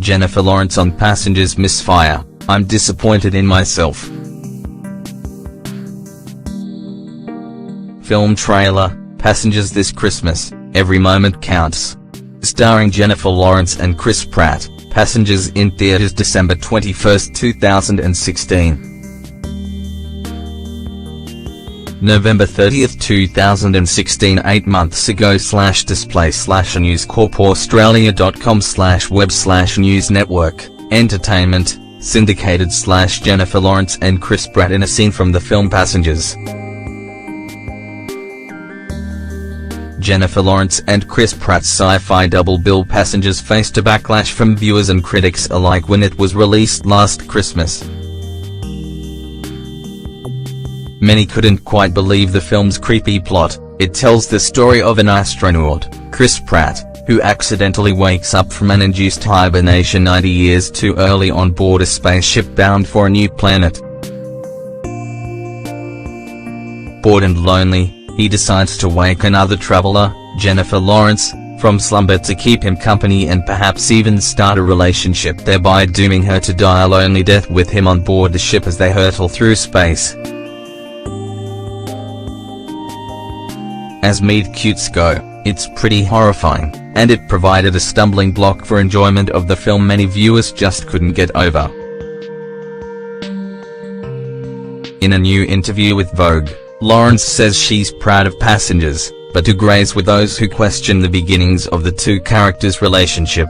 Jennifer Lawrence on Passengers Misfire, I'm disappointed in myself. Film trailer, Passengers this Christmas, every moment counts. Starring Jennifer Lawrence and Chris Pratt, Passengers in theaters December 21, 2016. News 30, 2016 8 months ago /display / News Corp Australia.com/web /News Network, Entertainment, syndicated / Jennifer Lawrence and Chris Pratt in a scene from the film Passengers. Jennifer Lawrence and Chris Pratt's sci-fi double bill Passengers faced a backlash from viewers and critics alike when it was released last Christmas. Many couldn't quite believe the film's creepy plot. It tells the story of an astronaut, Chris Pratt, who accidentally wakes up from an induced hibernation 90 years too early on board a spaceship bound for a new planet. Bored and lonely, he decides to wake another traveler, Jennifer Lawrence, from slumber to keep him company and perhaps even start a relationship, thereby dooming her to die a lonely death with him on board the ship as they hurtle through space. As meet-cutes go, it's pretty horrifying, and it provided a stumbling block for enjoyment of the film many viewers just couldn't get over. In a new interview with Vogue, Lawrence says she's proud of Passengers, but agrees with those who question the beginnings of the two characters' relationship.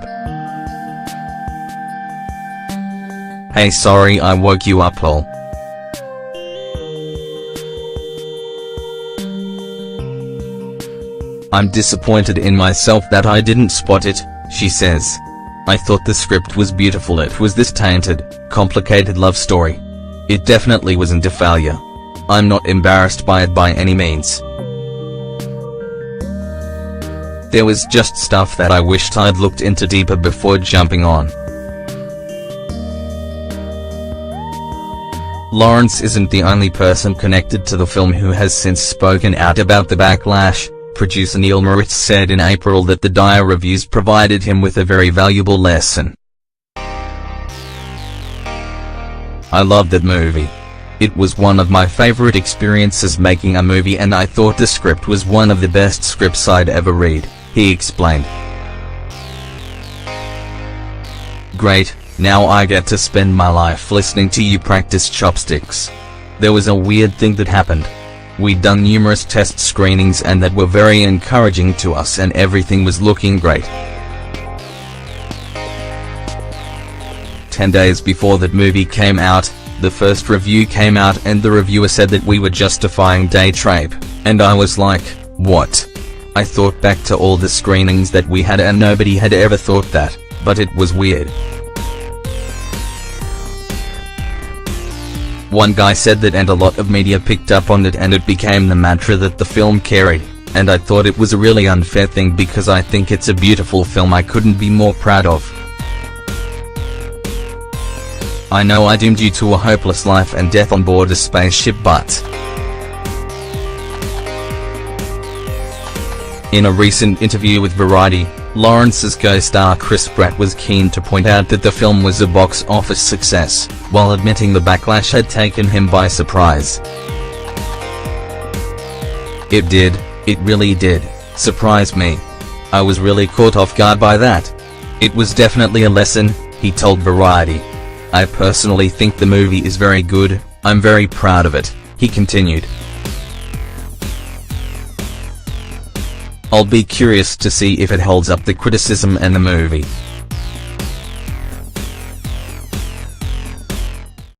"Hey, sorry I woke you up lol. I'm disappointed in myself that I didn't spot it," she says. "I thought the script was beautiful. It was this tainted, complicated love story. It definitely wasn't a failure. I'm not embarrassed by it by any means. There was just stuff that I wished I'd looked into deeper before jumping on." Lawrence isn't the only person connected to the film who has since spoken out about the backlash. Producer Neil Moritz said in April that the dire reviews provided him with a very valuable lesson. "I loved that movie. It was one of my favorite experiences making a movie, and I thought the script was one of the best scripts I'd ever read," he explained. "Great, now I get to spend my life listening to you practice chopsticks. There was a weird thing that happened. We'd done numerous test screenings and that were very encouraging to us, and everything was looking great. 10 days before that movie came out, the first review came out and the reviewer said that we were justifying date rape, and I was like, what? I thought back to all the screenings that we had and nobody had ever thought that, but it was weird. One guy said that, and a lot of media picked up on it, and it became the mantra that the film carried, and I thought it was a really unfair thing because I think it's a beautiful film I couldn't be more proud of. I know I doomed you to a hopeless life and death on board a spaceship, but..." In a recent interview with Variety, Lawrence's co-star Chris Pratt was keen to point out that the film was a box office success, while admitting the backlash had taken him by surprise. "It did, it really did, surprise me. I was really caught off guard by that. It was definitely a lesson," he told Variety. "I personally think the movie is very good, I'm very proud of it," he continued. "I'll be curious to see if it holds up the criticism and the movie."